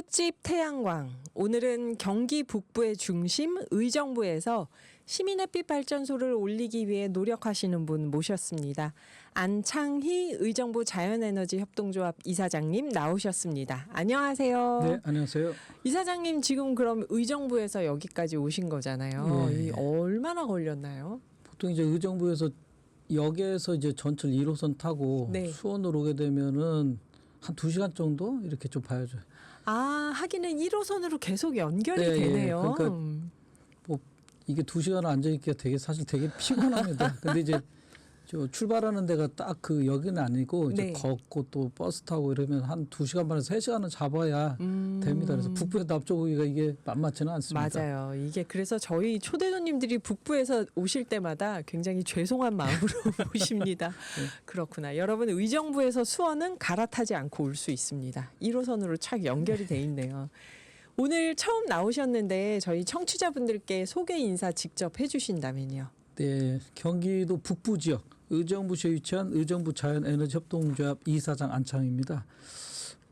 꽃집 태양광. 오늘은 경기 북부의 중심 의정부에서 시민햇빛 발전소를 올리기 위해 노력하시는 분 모셨습니다. 안창희 의정부 자연에너지 협동조합 이사장님 나오셨습니다. 안녕하세요. 네, 안녕하세요. 이사장님 지금 그럼 의정부에서 여기까지 오신 거잖아요. 예. 얼마나 걸렸나요? 보통 이제 의정부에서 역에서 이제 전철 1호선 타고 네. 수원으로 오게 되면은 한 2시간 정도 이렇게 좀 봐야죠. 아, 하기는 1호선으로 계속 연결이 네, 되네요. 그러니까 뭐 이게 2시간 앉아 있기가 사실 되게 피곤합니다. 근데 이제 저 출발하는 데가 딱 그 역은 아니고 이제 네. 걷고 또 버스 타고 이러면 한 2시간 반에서 3시간은 잡아야 됩니다. 그래서 북부에서 납작오기가 이게 만만치는 않습니다. 맞아요. 이게 그래서 저희 초대 손님들이 북부에서 오실 때마다 굉장히 죄송한 마음으로 오십니다. 그렇구나. 여러분 의정부에서 수원은 갈아타지 않고 올 수 있습니다. 1호선으로 착 연결이 돼 있네요. 오늘 처음 나오셨는데 저희 청취자분들께 소개 인사 직접 해주신다면요. 네, 경기도 북부 지역 의정부시에 위치한 의정부 자연에너지 협동조합 이사장 안창입니다.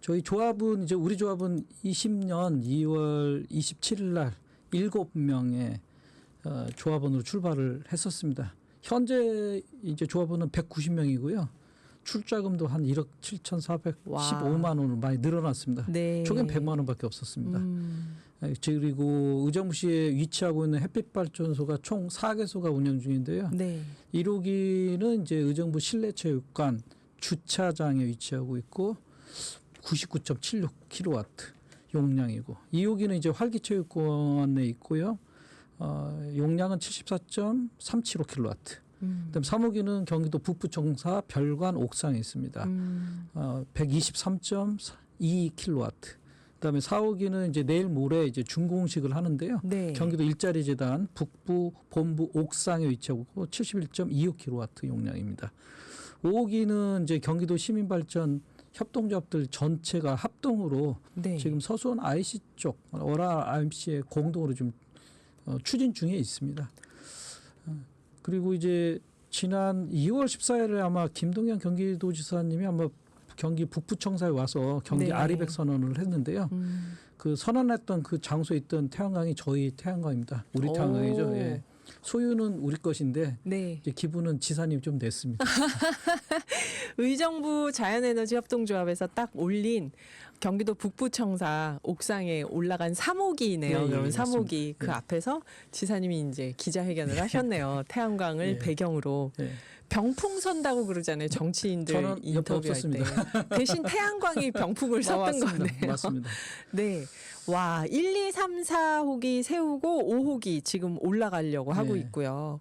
저희 조합은 이제 우리 조합은 20년 2월 27일 날 7명의 조합원으로 출발을 했었습니다. 현재 이제 조합원은 190명이고요. 출자금도 한 1억 7,415만 원으로 많이 늘어났습니다. 네. 초기엔 100만 원밖에 없었습니다. 그리고 의정부시에 위치하고 있는 햇빛발전소가 총 4개소가 운영 중인데요. 네. 1호기는 이제 의정부 실내체육관 주차장에 위치하고 있고 99.76kW 용량이고 2호기는 이제 활기체육관에 있고요. 용량은 74.375kW. 그다음 3호기는 경기도 북부청사 별관 옥상에 있습니다. 123.2kW. 그다음에 4호기는 이제 내일 모레 이제 준공식을 하는데요. 네. 경기도 일자리 재단 북부 본부 옥상에 위치하고 71.25kW 용량입니다. 5호기는 이제 경기도 시민발전 협동조합들 전체가 합동으로 네. 지금 서수원 IC 쪽 월화 IC에 공동으로 좀 추진 중에 있습니다. 그리고 이제 지난 2월 14일에 아마 김동연 경기도지사님이 아마 경기 북부청사에 와서 경기 네. 아리백 선언을 했는데요. 그 선언했던 그 장소에 있던 태양광이 저희 태양광입니다. 우리 태양광이죠. 예. 소유는 우리 것인데 네. 이제 기분은 지사님이 좀 냈습니다. 의정부 자연에너지 협동조합에서 딱 올린 경기도 북부청사 옥상에 올라간 3호기네요. 예, 예, 그러면 3호기 맞습니다. 그 예. 앞에서 지사님이 이제 기자회견을 하셨네요. 태양광을 예. 배경으로. 예. 병풍 선다고 그러잖아요. 정치인들 저는 옆에 인터뷰할 때. 없었습니다. 대신 태양광이 병풍을 섰던 맞습니다. 거네요. 맞습니다. 네. 와, 1, 2, 3, 4호기 세우고 5호기 지금 올라가려고 하고 네. 있고요.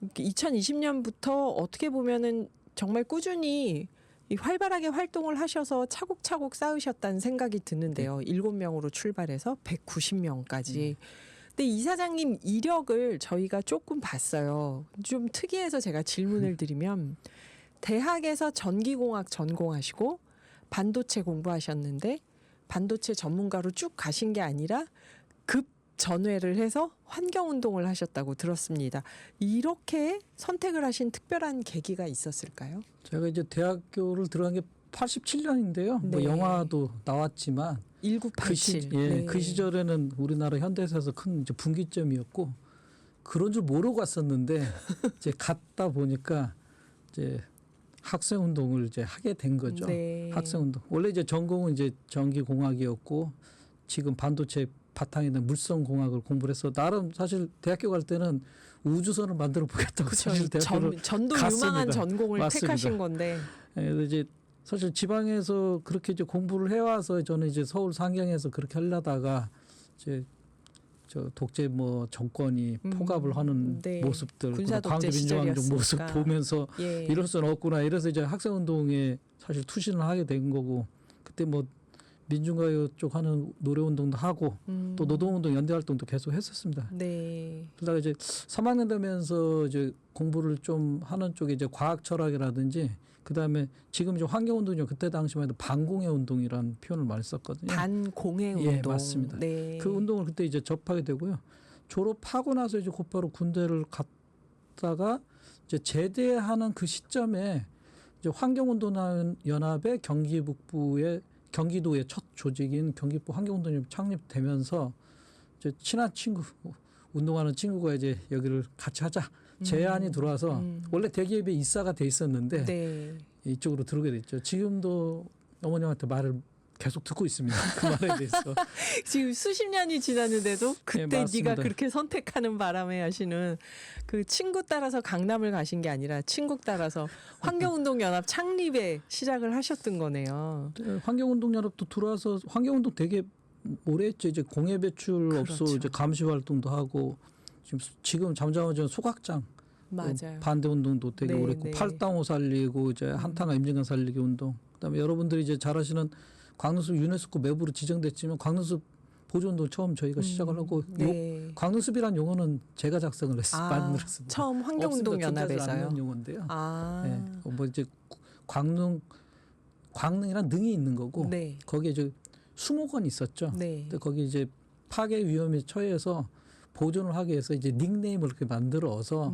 2020년부터 어떻게 보면은 정말 꾸준히 이 활발하게 활동을 하셔서 차곡차곡 쌓으셨다는 생각이 드는데요. 7명으로 출발해서 190명까지. 근데 이사장님 이력을 저희가 조금 봤어요. 좀 특이해서 제가 질문을 드리면 대학에서 전기공학 전공하시고 반도체 공부하셨는데 반도체 전문가로 쭉 가신 게 아니라 급 전회를 해서 환경운동을 하셨다고 들었습니다. 이렇게 선택을 하신 특별한 계기가 있었을까요? 제가 이제 대학교를 들어간 게 87년인데요. 네. 뭐 영화도 나왔지만 1987. 네. 그 시절에는 우리나라 현대사에서 큰 이제 분기점이었고 그런 줄 모르고 갔었는데 이제 갔다 보니까 이제 학생 운동을 이제 하게 된 거죠. 네. 학생 운동. 원래 이제 전공은 이제 전기공학이었고 지금 반도체 바탕에 있는 물성공학을 공부를 해서 나름 사실 대학교 갈 때는 우주선을 만들어 보겠다고 사실 대학교를 전도 갔습니다. 유망한 전공을 맞습니다. 택하신 건데. 예, 이제 사실 지방에서 그렇게 이제 공부를 해와서 저는 이제 서울 상경에서 그렇게 하려다가 이제 저 독재 뭐 정권이 포갑을 하는 네. 모습들, 군사 독재 광주 민주항쟁 모습 시절이었으니까. 보면서 예. 이럴 수는 없구나. 이래서 이제 학생운동에 사실 투신을 하게 된 거고 그때 뭐 민중가요 쪽 하는 노래운동도 하고 또 노동운동 연대활동도 계속 했었습니다. 네. 그러다가 이제 3학년 되면서 이제 공부를 좀 하는 쪽에 이제 과학 철학이라든지 그다음에 지금 이제 환경운동이요. 그때 당시만 해도 반공해 운동이라는 표현을 많이 썼거든요. 반공해 운동. 예, 맞습니다. 네. 그 운동을 그때 이제 접하게 되고요. 졸업하고 나서 이제 곧바로 군대를 갔다가 이제 제대하는 그 시점에 이제 환경운동연합의 경기 북부의 경기도의 첫 조직인 경기도 환경운동연합 창립되면서 이제 친한 친구, 운동하는 친구가 이제 여기를 같이 하자 제안이 들어와서 원래 대기업에 입사가 돼 있었는데 네. 이쪽으로 들어오게 됐죠. 지금도 어머님한테 말을 계속 듣고 있습니다. 그 말에 대해서. 지금 수십 년이 지났는데도 그때 맞습니다. 네가 그렇게 선택하는 바람에 하시는 그 친구 따라서 강남을 가신 게 아니라 친구 따라서 환경운동연합 창립에 시작을 하셨던 거네요. 환경운동연합도 들어와서 환경운동 되게 오래 했죠. 이제 공해배출업소 그렇죠. 이제 감시 활동도 하고 지금 잠잠하면 소각장 맞아요. 반대 운동도 되게 네, 오래 했고 네. 팔당호 살리고 이제 한탄화 임진강 살리기 운동. 그다음에 여러분들이 이제 잘 아시는 광릉숲 유네스코 매부로 지정됐지만 광릉숲 보존도 처음 저희가 시작을 하고 네. 광릉숲이란 용어는 제가 작성을 만들었습니다. 처음 환경운동연합에서요. 않는 용어인데요. 아, 네. 뭐 이제 광릉이란 능이 있는 거고 네. 거기에 이제 수목원이 있었죠. 네. 근데 거기 이제 파괴 위험에 처해서 보존을 하기 위해서 이제 닉네임을 이렇게 만들어서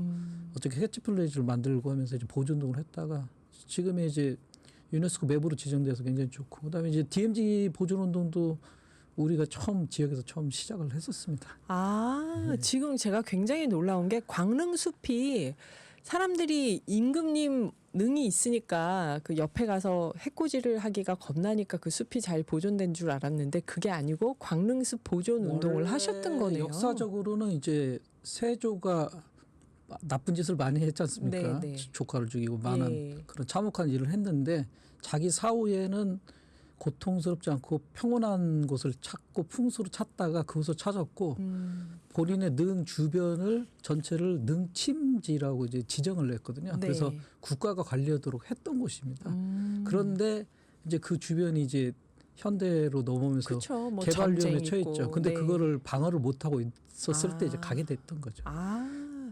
어떻게 캐치플레이즈를 만들고 하면서 이제 보존동을 했다가 지금의 이제 유네스코 매부로 지정돼서 굉장히 좋고 그다음에 이제 DMZ 보존 운동도 우리가 지역에서 처음 시작을 했었습니다. 아, 지금 제가 굉장히 놀라운 게 광릉숲이 사람들이 임금님 능이 있으니까 그 옆에 가서 해코지를 하기가 겁나니까 그 숲이 잘 보존된 줄 알았는데 그게 아니고 광릉숲 보존 운동을 하셨던 거네요. 역사적으로는 이제 세조가 나쁜 짓을 많이 했지 않습니까? 네, 네. 조카를 죽이고 많은 예. 그런 참혹한 일을 했는데 자기 사후에는 고통스럽지 않고 평온한 곳을 찾고 풍수를 찾다가 그곳을 찾았고 본인의 능 주변을 전체를 능침지라고 이제 지정을 냈거든요. 네. 그래서 국가가 관리하도록 했던 곳입니다. 그런데 이제 그 주변이 이제 현대로 넘어오면서 그렇죠. 뭐 개발 위험에 전쟁 처했죠. 있고. 근데 네. 그거를 방어를 못 하고 있었을 아. 때 이제 가게 됐던 거죠. 아,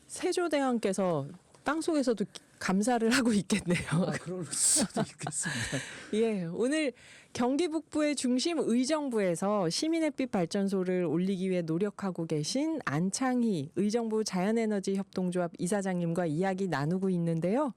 세조대왕께서 땅 속에서도 감사를 하고 있겠네요. 그럴 수도 있겠습니다. 예, 오늘 경기 북부의 중심 의정부에서 시민햇빛 발전소를 올리기 위해 노력하고 계신 안창희 의정부 자연에너지 협동조합 이사장님과 이야기 나누고 있는데요.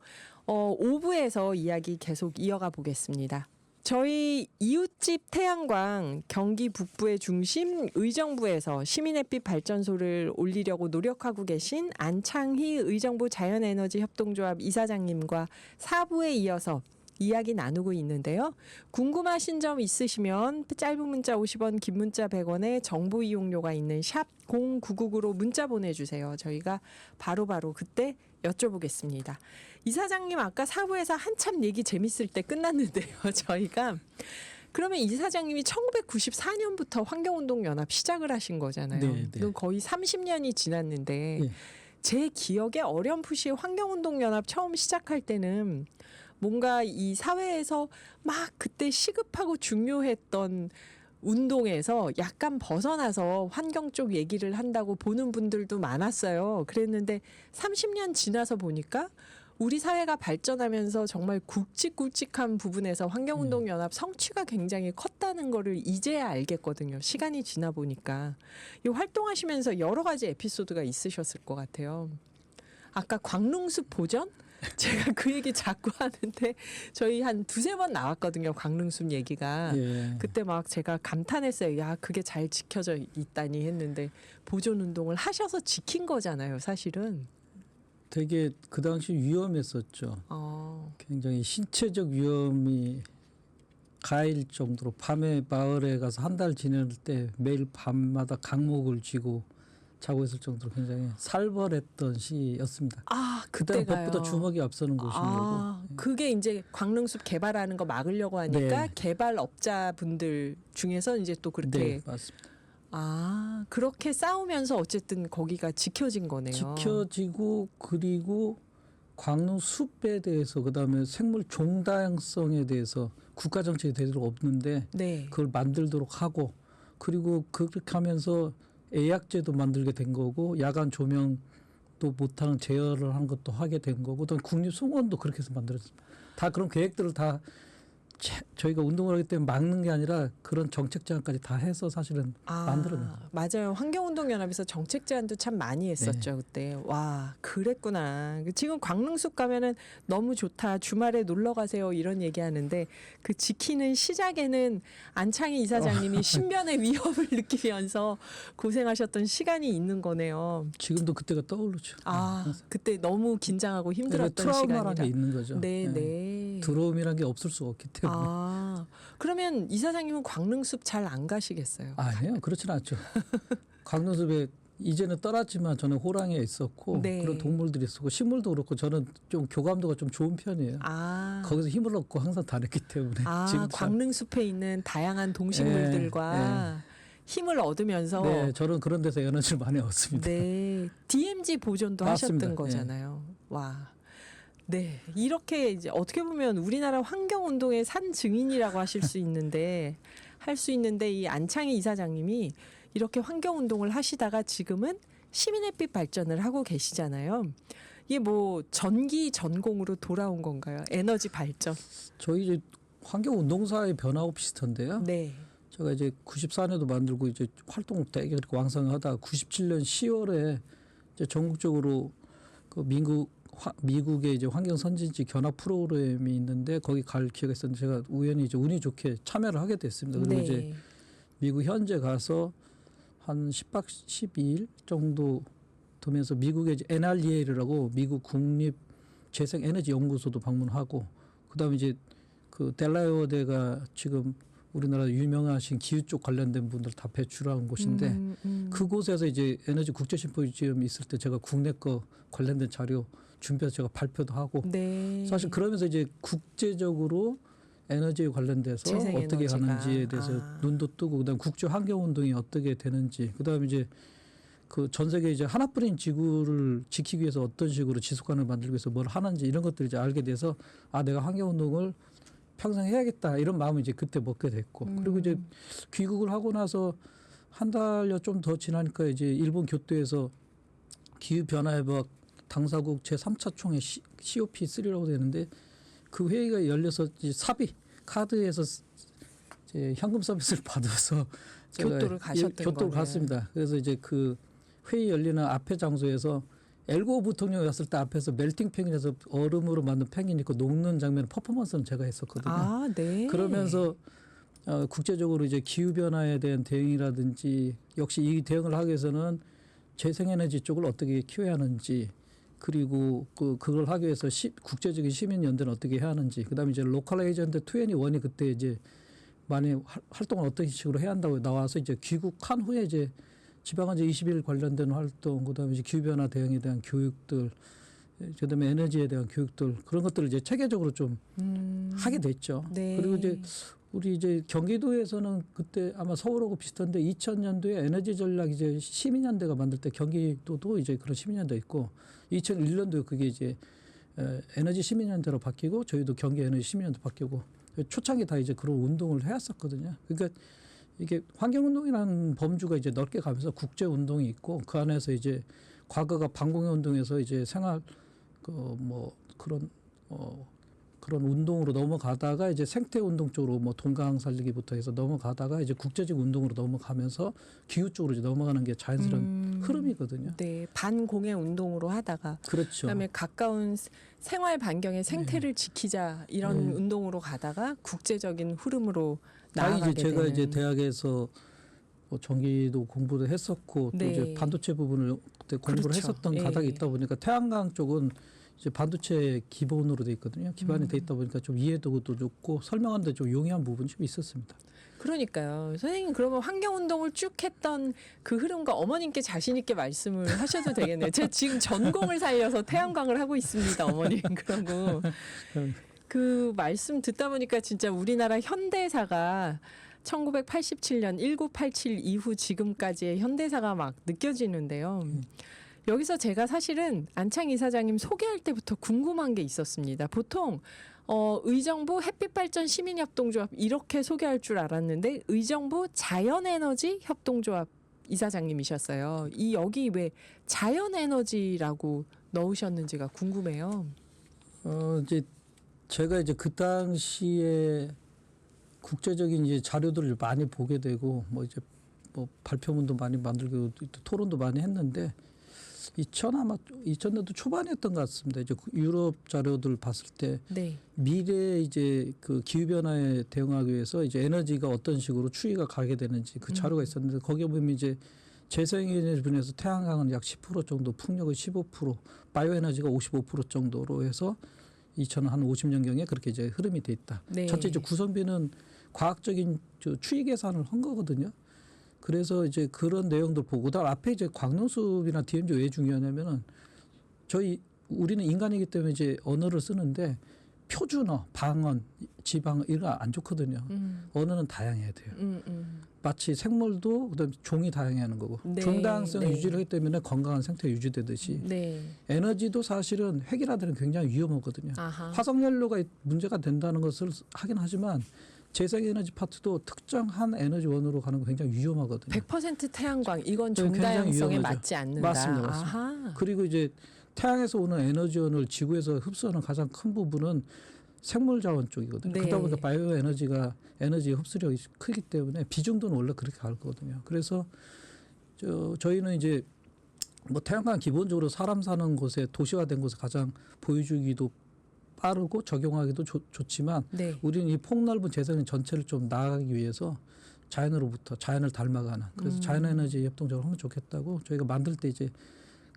5부에서 이야기 계속 이어가 보겠습니다. 저희 이웃집 태양광 경기 북부의 중심 의정부에서 시민햇빛 발전소를 올리려고 노력하고 계신 안창희 의정부 자연에너지 협동조합 이사장님과 4부에 이어서 이야기 나누고 있는데요. 궁금하신 점 있으시면 짧은 문자 50원, 긴 문자 100원에 정보 이용료가 있는 샵 0999로 문자 보내주세요. 저희가 바로바로 그때 여쭤보겠습니다. 이사장님 아까 4부에서 한참 얘기 재밌을 때 끝났는데요. 저희가 그러면 이사장님이 1994년부터 환경운동연합 시작을 하신 거잖아요. 네, 네. 그럼 거의 30년이 지났는데 네. 제 기억에 어렴풋이 환경운동연합 처음 시작할 때는 뭔가 이 사회에서 막 그때 시급하고 중요했던 운동에서 약간 벗어나서 환경 쪽 얘기를 한다고 보는 분들도 많았어요. 그랬는데 30년 지나서 보니까 우리 사회가 발전하면서 정말 굵직굵직한 부분에서 환경운동연합 성취가 굉장히 컸다는 거를 이제야 알겠거든요. 시간이 지나 보니까. 이 활동하시면서 여러 가지 에피소드가 있으셨을 것 같아요. 아까 광릉숲 보전? 제가 그 얘기 자꾸 하는데 저희 한 2-3번 나왔거든요. 광릉숲 얘기가. 예. 그때 막 제가 감탄했어요. 야, 그게 잘 지켜져 있다니 했는데 보존 운동을 하셔서 지킨 거잖아요, 사실은. 되게 그 당시 위험했었죠. 굉장히 신체적 위험이 가해일 정도로 밤에 마을에 가서 한 달 지낼 때 매일 밤마다 강목을 쥐고 자고 있을 정도로 굉장히 살벌했던 시였습니다. 아, 그때는 그때가요. 법보다 주먹이 앞서는 곳인 거고. 그게 이제 광릉숲 개발하는 거 막으려고 하니까 네. 개발업자분들 중에서 이제 또 그렇게 네, 맞습니다. 그렇게 싸우면서 어쨌든 거기가 지켜진 거네요. 지켜지고 그리고 광릉숲에 대해서 그다음에 생물 종다양성에 대해서 국가 정책이 되도록 없는데 네. 그걸 만들도록 하고 그리고 그렇게 하면서 애약제도 만들게 된 거고 야간 조명도 못하는 제어를 하는 것도 하게 된 거고 또 국립송원도 그렇게 해서 만들었습니다. 다 그런 계획들을 다 저희가 운동을 하기 때문에 막는 게 아니라 그런 정책 제안까지 다 해서 사실은 만들어낸 거예요. 맞아요. 환경운동연합에서 정책 제안도 참 많이 했었죠. 그때. 와, 그랬구나. 지금 광릉숲 가면은 너무 좋다. 주말에 놀러 가세요. 이런 얘기하는데 그 지키는 시작에는 안창희 이사장님이 신변의 위협을 느끼면서 고생하셨던 시간이 있는 거네요. 지금도 그때가 떠오르죠. 그때 너무 긴장하고 힘들었던 트라우마라는 시간이라. 게 있는 거죠. 네. 두려움이란 게 없을 수가 없기 때문에. 그러면 이사장님은 광릉숲 잘 안 가시겠어요? 아니에요. 그렇지는 않죠. 광릉숲에 이제는 떠났지만 저는 호랑이에 있었고 네. 그런 동물들이 있었고 식물도 그렇고 저는 좀 교감도가 좀 좋은 편이에요. 거기서 힘을 얻고 항상 다녔기 때문에 지금 광릉숲에 있는 다양한 동식물들과 힘을 얻으면서 네, 저는 그런 데서 에너지를 많이 얻습니다. 네, DMZ 보존도 맞습니다. 하셨던 거잖아요. 와. 네, 이렇게 이제 어떻게 보면 우리나라 환경 운동의 산 증인이라고 하실 수 있는데 이 안창희 이사장님이 이렇게 환경 운동을 하시다가 지금은 시민햇빛 발전을 하고 계시잖아요. 이게 뭐 전기 전공으로 돌아온 건가요? 에너지 발전. 저희 이제 환경 운동사의 변화하고 비슷한데요. 네. 제가 이제 94년도 만들고 이제 활동을 되게 그렇게 왕성하다 97년 10월에 이제 전국적으로 그 미국의 이제 환경 선진지 견학 프로그램이 있는데 거기 갈 기회가 있었는데 제가 우연히 이제 운이 좋게 참여를 하게 됐습니다. 그리고 네. 이제 미국 현재 가서 한 10박 12일 정도 두면서 미국의 이제 NREA라고 미국 국립 재생 에너지 연구소도 방문하고 그다음에 이제 그 델라웨어대가 지금 우리나라 유명하신 기후 쪽 관련된 분들 다 배출한 곳인데 그곳에서 이제 에너지 국제 심포지엄이 있을 때 제가 국내 거 관련된 자료 준비해서 제가 발표도 하고 네. 사실 그러면서 이제 국제적으로 에너지에 관련돼서 재생 어떻게 에너지가. 가는지에 대해서 눈도 뜨고 그다음 국제 환경 운동이 어떻게 되는지 그다음에 이제 그 전 세계 이제 하나뿐인 지구를 지키기 위해서 어떤 식으로 지속가능을 만들기 위해서 뭘 하는지 이런 것들을 이제 알게 돼서 내가 환경 운동을 평생 해야겠다 이런 마음을 이제 그때 먹게 됐고 그리고 이제 귀국을 하고 나서 한 달여 좀 더 지나니까 이제 일본 교토에서 기후 변화 협약 당사국 제 3차 총회 COP3라고 되는데 그 회의가 열려서 이제 사비 카드에서 이제 현금 서비스를 받아서 제가 교토를 가셨던 교토를 거네요. 갔습니다. 그래서 이제 그 회의 열리는 앞에 장소에서 엘고 부통령이 왔을 때 앞에서 멜팅 penguin에서 얼음으로 만든 펭귄 있고 녹는 장면 퍼포먼스는 제가 했었거든요. 네. 그러면서 국제적으로 이제 기후 변화에 대한 대응이라든지 역시 이 대응을 하기 위해서는 재생에너지 쪽을 어떻게 키워야 하는지 그리고 그걸 하기 위해서 국제적인 시민연대는 어떻게 해야 하는지 그다음에 이제 로컬 에이전트 21이 그때 이제 많이 활동을 어떤 식으로 해야 한다고 나와서 이제 귀국한 후에 이제 지방원제 20일 관련된 활동 그다음에 이제 기후 변화 대응에 대한 교육들 그다음에 에너지에 대한 교육들 그런 것들을 이제 체계적으로 좀 하게 됐죠. 네. 그리고 이제 우리 이제 경기도에서는 그때 아마 서울하고 비슷한데 2000년도에 에너지 전략 이제 시민연대가 만들 때 경기도도 이제 그런 시민연대 있고 2001년도에 그게 이제 에너지 시민연대로 바뀌고 저희도 경기 에너지 시민연대 바뀌고 초창기 다 이제 그런 운동을 해왔었거든요. 그러니까 이게 환경운동이라는 범주가 이제 넓게 가면서 국제운동이 있고 그 안에서 이제 과거가 반공의 운동에서 이제 생활 뭐 그런 운동으로 넘어가다가 이제 생태 운동 쪽으로 뭐 동강 살리기부터 해서 넘어가다가 이제 국제적 운동으로 넘어가면서 기후 쪽으로 이제 넘어가는 게 자연스러운 흐름이거든요. 네, 반공의 운동으로 하다가 그렇죠. 그다음에 가까운 생활 반경의 생태를 지키자 이런 운동으로 가다가 국제적인 흐름으로 나아가게 이제 제가 되는. 이제 대학에서 뭐 전기도 공부도 했었고 또 이제 반도체 부분을 그때 공부를 했었던 가닥이 있다 보니까 태양광 쪽은 이제 반도체 기본으로 돼 있거든요. 기반이 돼 있다 보니까 좀 이해도도 좋고 설명하는데 좀 용이한 부분이 좀 있었습니다. 그러니까요. 선생님 그러면 환경운동을 쭉 했던 그 흐름과 어머님께 자신 있게 말씀을 하셔도 되겠네요. 제가 지금 전공을 살려서 태양광을 하고 있습니다. 어머님 그러고 그 말씀 듣다 보니까 진짜 우리나라 현대사가 1987년 1987 이후 지금까지의 현대사가 막 느껴지는데요. 여기서 제가 사실은 안창희 이사장님 소개할 때부터 궁금한 게 있었습니다. 보통 의정부 햇빛발전 시민협동조합 이렇게 소개할 줄 알았는데 의정부 자연에너지 협동조합 이사장님이셨어요. 여기 왜 자연에너지라고 넣으셨는지가 궁금해요. 이제 제가 이제 그 당시에 국제적인 이제 자료들을 많이 보게 되고 뭐 이제 뭐 발표문도 많이 만들고 또 토론도 많이 했는데 2000년도 초반이었던 것 같습니다. 이제 유럽 자료들 봤을 때 네. 미래 이제 그 기후 변화에 대응하기 위해서 이제 에너지가 어떤 식으로 추이가 가게 되는지 그 자료가 있었는데 거기에 보면 이제 재생에너지 분야에서 태양광은 약 10% 정도, 풍력은 15%, 바이오 에너지가 55% 정도로 해서 2050년경에 그렇게 이제 흐름이 돼 있다. 네. 전체 이제 구성비는 과학적인 추이 계산을 한 거거든요. 그래서 이제 그런 내용들 보고 그다음 앞에 이제 광론수업이나 DMZ 왜 중요하냐면은 우리는 인간이기 때문에 이제 언어를 쓰는데 표준어, 방언, 지방어 이런 거 안 좋거든요. 언어는 다양해야 돼요. 마치 생물도 그다음 종이 다양해야 하는 거고 네, 종다양성을 네. 유지를 하기 때문에 건강한 생태가 유지되듯이 네. 에너지도 사실은 획일화되는 굉장히 위험하거든요. 아하. 화석연료가 문제가 된다는 것을 하긴 하지만 재생에너지 파트도 특정한 에너지원으로 가는 거 굉장히 위험하거든요. 100% 태양광 이건 네, 굉장히 종다양성에 위험하죠. 맞지 않는다. 맞습니다, 맞습니다. 아하. 그리고 이제 태양에서 오는 에너지원을 지구에서 흡수하는 가장 큰 부분은 생물 자원 쪽이거든요. 네. 그러다 보니까 바이오 에너지가 에너지 흡수력이 크기 때문에 비중도는 원래 그렇게 갈 거거든요. 그래서 저희는 이제 뭐 태양광 기본적으로 사람 사는 곳에 도시화된 곳에 가장 보여주기도 빠르고 적용하기도 좋지만 네. 우리는 이 폭넓은 재생 전체를 좀 나아가기 위해서 자연으로부터 자연을 닮아가는 그래서 자연에너지 협동조합을 하면 좋겠다고 저희가 만들 때 이제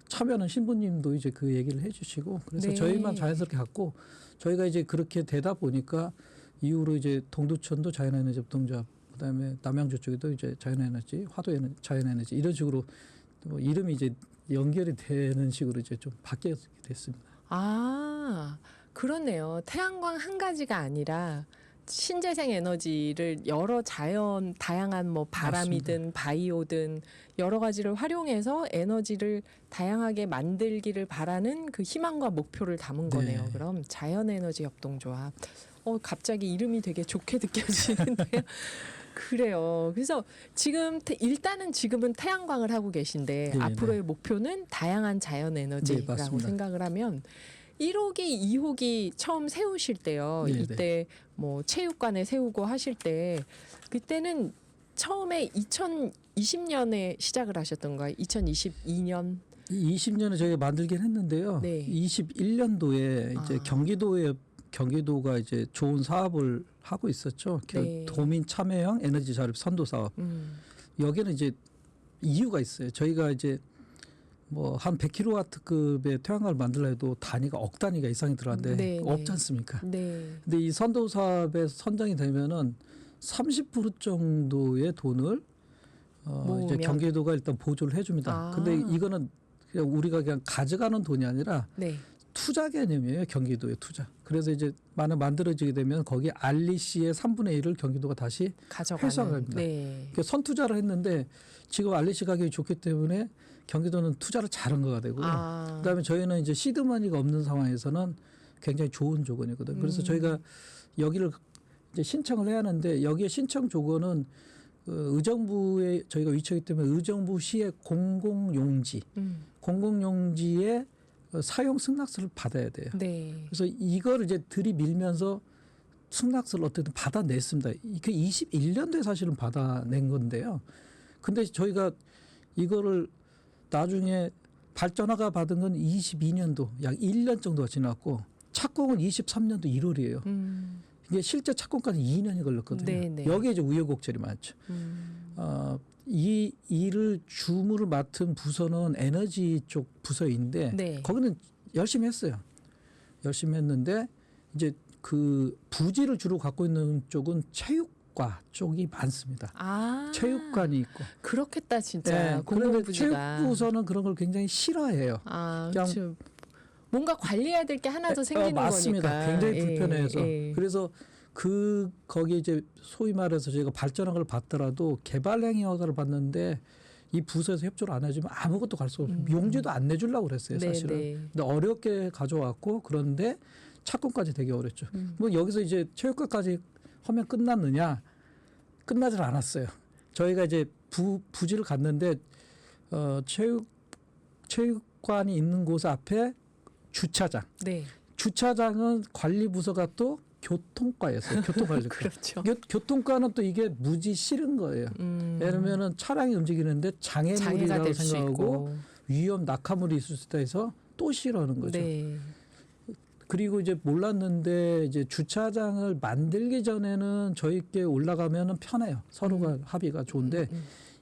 참여하는 신부님도 이제 그 얘기를 해주시고 그래서 네. 저희만 자연스럽게 갖고 저희가 이제 그렇게 되다 보니까 이후로 이제 동두천도 자연에너지 협동조합 그다음에 남양주 쪽에도 이제 자연에너지 화도에너지 자연에너지 이런 식으로 뭐 이름이 이제 연결이 되는 식으로 이제 좀 바뀌게 됐습니다. 아, 그렇네요. 태양광 한 가지가 아니라 신재생 에너지를 여러 자연 다양한 뭐 바람이든 바이오든 여러 가지를 활용해서 에너지를 다양하게 만들기를 바라는 그 희망과 목표를 담은 네. 거네요. 그럼 자연 에너지 협동조합. 갑자기 이름이 되게 좋게 느껴지는데요. 그래요. 그래서 일단은 지금은 태양광을 하고 계신데 네, 앞으로의 목표는 다양한 자연 네, 에너지라고 맞습니다. 생각을 하면 1호기, 2호기 처음 세우실 때요. 네, 이때 뭐 체육관에 세우고 하실 때 그때는 처음에 2020년에 시작을 하셨던 거예요. 2022년. 20년에 저희가 만들긴 했는데요. 네. 21년도에 이제 경기도가 이제 좋은 사업을 하고 있었죠. 네. 도민 참여형 에너지 자립 선도 사업. 여기는 이제 이유가 있어요. 저희가 이제 뭐 한 100kW급의 태양광을 만들려 해도 단위가 억 단위가 이상이 들어가는데 네, 없지 네. 않습니까? 네. 근데 이 선도 사업에 선정이 되면은 30% 정도의 돈을 이제 모으면? 경기도가 일단 보조를 해줍니다. 아. 근데 이거는 그냥 우리가 그냥 가져가는 돈이 아니라 네. 투자 개념이에요. 경기도의 투자. 그래서 이제 만들어지게 되면 거기 알리시의 3분의 1을 경기도가 다시 가져가는. 회수하게 합니다. 네. 그러니까 선투자를 했는데 지금 알리시 가격이 좋기 때문에 경기도는 투자를 잘한 거가 되고 그다음에 저희는 이제 시드머니가 없는 상황에서는 굉장히 좋은 조건이거든요. 그래서 저희가 여기를 이제 신청을 해야 하는데 여기에 신청 조건은 의정부에 저희가 위치하기 때문에 의정부시의 공공용지의 사용 승낙서를 받아야 돼요. 네. 그래서 이거를 이제 들이밀면서 승낙서를 어쨌든 받아냈습니다. 그 21년도에 사실은 받아낸 건데요. 근데 저희가 이거를 나중에 발전화가 받은 건 22년도 약 1년 정도가 지났고 착공은 23년도 1월이에요. 이게 실제 착공까지 2년이 걸렸거든요. 네네. 여기에 이제 우여곡절이 많죠. 이 일을 주무를 맡은 부서는 에너지 쪽 부서인데 네. 거기는 열심히 했어요. 열심히 했는데 이제 그 부지를 주로 갖고 있는 쪽은 체육과 쪽이 많습니다. 체육관이 있고. 그렇겠다 진짜. 네, 그런데 공공부지가. 체육부서는 그런 걸 굉장히 싫어해요. 그냥 그렇죠. 뭔가 관리해야 될 게 하나 더 생기는 맞습니다. 거니까. 굉장히 예, 불편해서. 예. 그래서 거기 이제 소위 말해서 저희가 발전학을 받더라도 개발행위 허가를 받는데 이 부서에서 협조를 안 해주면 아무것도 갈 수 없어요. 용지도 안 내주려고 그랬어요, 사실은. 네. 근데 어렵게 가져왔고 그런데 착공까지 되게 어렵죠. 뭐 여기서 이제 체육관까지 하면 끝났느냐? 끝나질 않았어요. 저희가 이제 부지를 갔는데 체육관이 있는 곳 앞에 주차장. 네. 주차장은 관리부서가 또 교통과였어요. 교통관리과. 그렇죠. 교통과는 또 이게 무지 싫은 거예요. 왜냐면은 차량이 움직이는데 장애가 장애물이라고 될 수 생각하고 있고. 위험 낙하물이 있을 수 있다 해서 또 싫어하는 거죠. 네. 그리고 이제 몰랐는데 이제 주차장을 만들기 전에는 저희께 올라가면은 편해요. 서로가 합의가 좋은데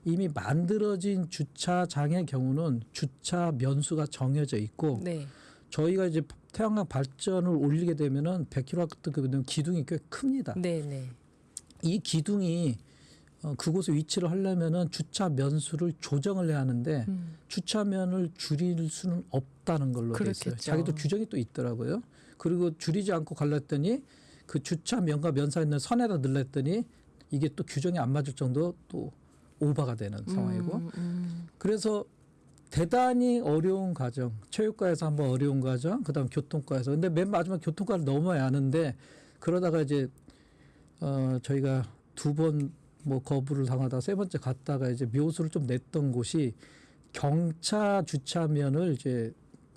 이미 만들어진 주차장의 경우는 주차 면수가 정해져 있고 네. 저희가 이제 태양광 발전을 올리게 되면은 100kW 기둥이 꽤 큽니다. 네, 네. 이 기둥이 그곳에 위치를 하려면은 주차 면수를 조정을 해야 하는데 주차면을 줄일 수는 없다는 걸로 돼 있어요. 그렇겠죠. 자기도 규정이 또 있더라고요. 그리고 줄이지 않고 갈랐더니 그 주차면과 면사 있는 선에다 늘렸더니 이게 또 규정이 안 맞을 정도 또 오버가 되는 상황이고 그래서 대단히 어려운 과정, 체육과에서 한번 어려운 과정, 그다음 교통과에서. 근데 맨 마지막 교통과를 넘어야 하는데 그러다가 이제 저희가 2번 뭐 거부를 당하다가 3번째 갔다가 이제 묘수를 좀 냈던 곳이 경차 주차면을 이제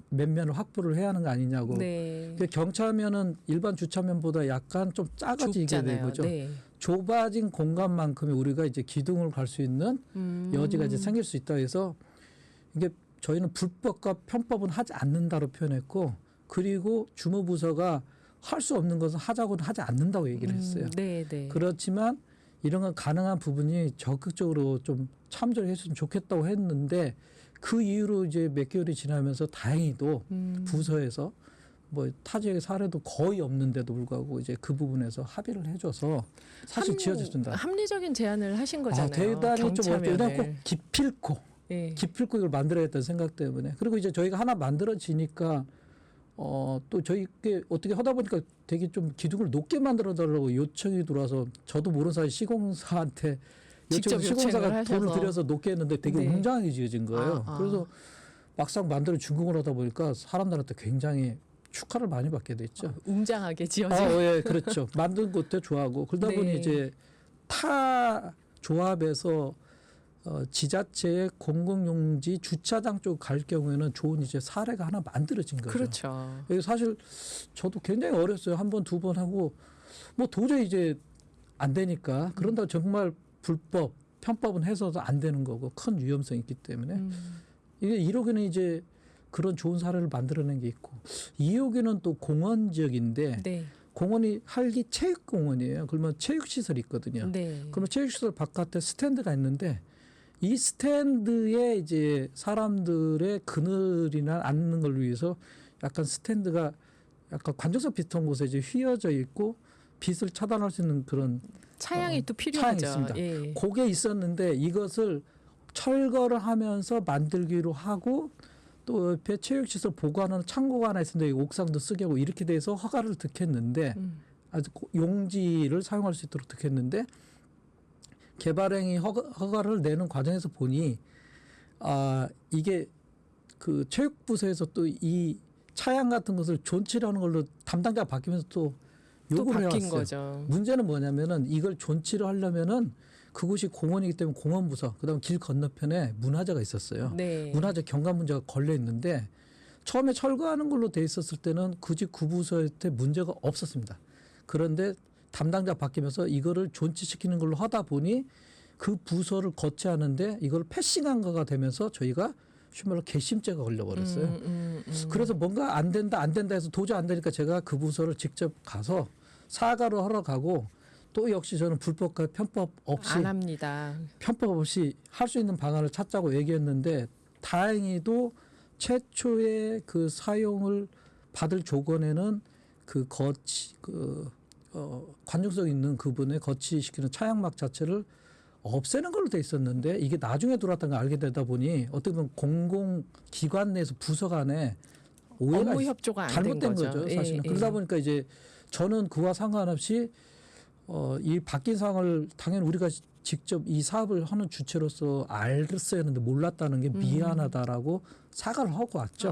몇 면을 확보를 해야 하는 거 아니냐고. 네. 근데 경차면은 일반 주차면보다 약간 좀 작아지게 된 좁잖아요. 거죠. 네. 좁아진 공간만큼이 우리가 이제 기둥을 갈 수 있는 여지가 이제 생길 수 있다 해서 이게 저희는 불법과 편법은 하지 않는다로 표현했고 그리고 주무부서가 할 수 없는 것은 하자고는 하지 않는다고 얘기를 했어요. 네, 네. 그렇지만 이런 건 가능한 부분이 적극적으로 좀 참조를 했으면 좋겠다고 했는데 그 이후로 이제 몇 개월이 지나면서 다행히도 부서에서 뭐 타 지역의 사례도 거의 없는데도 불구하고 이제 그 부분에서 합의를 해줘서 사실 지어준다. 합리적인 제안을 하신 거잖아요. 대단히 좀 어렵죠. 왜냐하면 꼭 기필코 네. 기필코 이걸 만들어야겠다는 생각 때문에. 그리고 이제 저희가 하나 만들어지니까 또 저희께 어떻게 하다 보니까 되게 좀 기둥을 높게 만들어달라고 요청이 들어와서 저도 모르는 사이 시공사한테 직접 시공사가 요청을 돈을 하셔서. 들여서 높게 했는데 되게 네. 웅장하게 지어진 거예요. 아. 그래서 막상 만들어 준공을 하다 보니까 사람들한테 굉장히 축하를 많이 받게 됐죠. 웅장하게 지어진. 예, 그렇죠. 만든 것도 좋아하고 그러다 네. 보니 이제 타 조합에서 지자체의 공공용지 주차장 쪽 갈 경우에는 좋은 이제 사례가 하나 만들어진 거죠. 그렇죠. 이게 사실 저도 굉장히 어렸어요. 한 번, 2번 하고 뭐 도저히 이제 안 되니까 그런다고 정말 불법, 편법은 해서도 안 되는 거고 큰 위험성이 있기 때문에 이게 1호기는 이제 그런 좋은 사례를 만들어낸 게 있고 2호기는 또 공원 지역인데 네. 공원이 할기 체육공원이에요. 그러면 체육시설이 있거든요. 네. 그러면 체육시설 바깥에 스탠드가 있는데 이 스탠드에 이제 사람들의 그늘이나 앉는 걸 위해서 약간 스탠드가 약간 관중석 비슷한 곳에 이제 휘어져 있고 빛을 차단할 수 있는 그런 차양이 또 차양이 필요하죠. 있습니다. 예. 그게 있었는데 이것을 철거를 하면서 만들기로 하고 또 옆에 체육시설 보관하는 창고가 하나 있었는데 옥상도 쓰게 하고 이렇게 돼서 허가를 득했는데 아주 용지를 사용할 수 있도록 득했는데 개발행위 허가를 내는 과정에서 보니 이게 그 체육부서에서 또 이 차양 같은 것을 존치라는 걸로 담당자가 바뀌면서 또 요구를 바뀐 해왔어요. 거죠. 문제는 뭐냐면은 이걸 존치를 하려면은 그곳이 공원이기 때문에 공원부서 그다음 길 건너편에 문화재가 있었어요. 네. 문화재 경관 문제가 걸려 있는데 처음에 철거하는 걸로 돼 있었을 때는 굳이 구부서한테 문제가 없었습니다. 그런데 담당자 바뀌면서 이거를 존치시키는 걸로 하다 보니 그 부서를 거치하는데 이걸 패싱한 거가 되면서 저희가 쉬운 말로 괘씸죄가 걸려버렸어요. 그래서 뭔가 안 된다 해서 도저히 안 되니까 제가 그 부서를 직접 가서 사과를 하러 가고 또 역시 저는 불법과 편법 없이 안 합니다. 편법 없이 할 수 있는 방안을 찾자고 얘기했는데 다행히도 최초의 그 사용을 받을 조건에는 그 관중석 있는 그분의 거치시키는 차양막 자체를 없애는 걸로 돼 있었는데 이게 나중에 들어왔다는 걸 알게 되다 보니 어떻게 보면 공공기관 내에서 부서 간에 오해가 업무 협조가 안 된 잘못된 거죠. 거죠, 사실은. 예, 그러다 예. 보니까 이제 저는 그와 상관없이 이 바뀐 상황을 당연히 우리가 직접 이 사업을 하는 주체로서 알았어야 했는데 몰랐다는 게 미안하다라고 사과를 하고 왔죠.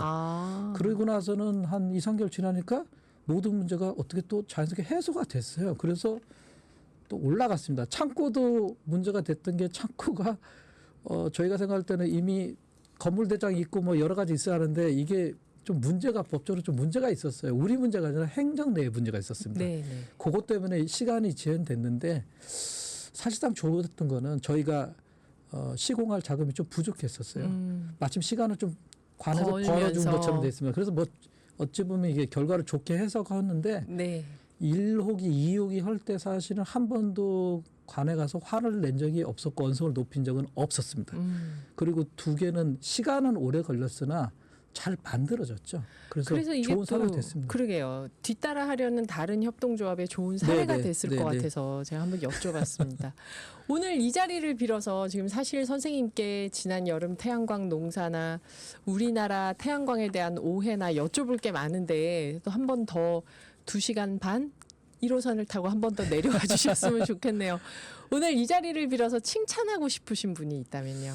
그러고 나서는 한 2, 3개월 지나니까 모든 문제가 어떻게 또 자연스럽게 해소가 됐어요. 그래서 또 올라갔습니다. 창고도 문제가 됐던 게 창고가 저희가 생각할 때는 이미 건물 대장이 있고 뭐 여러 가지 있어야 하는데 이게 좀 문제가 법적으로 좀 문제가 있었어요. 우리 문제가 아니라 행정 내에 문제가 있었습니다. 네, 네. 그것 때문에 시간이 지연됐는데 사실상 좋았던 거는 저희가 시공할 자금이 좀 부족했었어요. 마침 시간을 좀 관해서 벌어준 것처럼 됐습니다. 그래서 뭐 어찌 보면 이게 결과를 좋게 해석하는데 네. 1호기, 2호기 할 때 사실은 한 번도 관에 가서 화를 낸 적이 없었고 언성을 높인 적은 없었습니다. 그리고 두 개는 시간은 오래 걸렸으나 잘 만들어졌죠. 그래서 이게 좋은 또 사례가 됐습니다. 그러게요. 뒤따라 하려는 다른 협동조합의 좋은 사례가 네네. 됐을 네네. 것 같아서 제가 한번 여쭤봤습니다. 오늘 이 자리를 빌어서 지금 사실 선생님께 지난 여름 태양광 농사나 우리나라 태양광에 대한 오해나 여쭤볼 게 많은데 또 한 번 더 2시간 반 1호선을 타고 한 번 더 내려와 주셨으면 좋겠네요. 오늘 이 자리를 빌어서 칭찬하고 싶으신 분이 있다면요.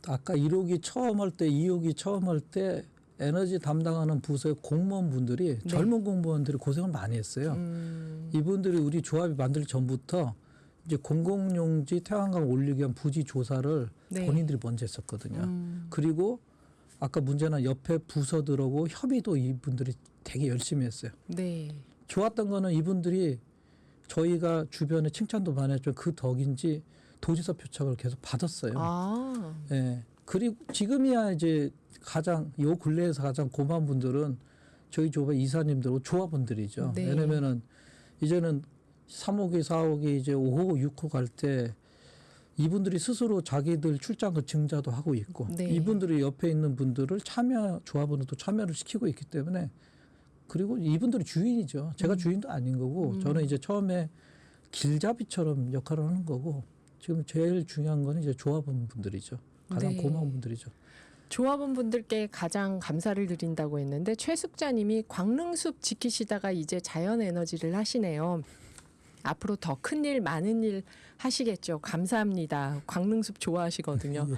아까 1호기 처음 할 때, 2호기 처음 할 때 에너지 담당하는 부서의 공무원분들이 네. 젊은 공무원들이 고생을 많이 했어요. 이분들이 우리 조합이 만들기 전부터 이제 공공용지 태양광 올리기 위한 부지 조사를 네. 본인들이 먼저 했었거든요. 그리고 아까 문제는 옆에 부서들하고 협의도 이분들이 되게 열심히 했어요. 네. 좋았던 거는 이분들이 저희가 주변에 칭찬도 많이 했지만 그 덕인지 도지사 표창을 계속 받았어요. 아. 예. 그리고 지금이야 이제 가장 요 근래에서 가장 고마운 분들은 저희 조합 이사님들하고 조합원들이죠. 네. 왜냐면은 이제는 3호기, 4호기 이제 5호, 6호 갈 때 이분들이 스스로 자기들 출장 증자도 하고 있고 네. 이분들이 옆에 있는 분들을 조합원은 또 참여를 시키고 있기 때문에 그리고 이분들이 주인이죠. 제가 주인도 아닌 거고 저는 이제 처음에 길잡이처럼 역할을 하는 거고 지금 제일 중요한 거는 이제 조합원분들이죠. 가장 네. 고마운 분들이죠. 조합원분들께 가장 감사를 드린다고 했는데 최숙자님이 광릉숲 지키시다가 이제 자연에너지를 하시네요. 앞으로 더 큰 일, 많은 일 하시겠죠. 감사합니다. 광릉숲 좋아하시거든요.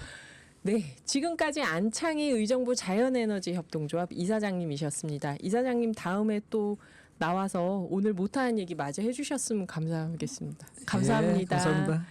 네, 지금까지 안창희 의정부 자연에너지 협동조합 이사장님이셨습니다. 이사장님 다음에 또 나와서 오늘 못한 얘기 마저 해주셨으면 감사하겠습니다. 감사합니다. 감사합니다.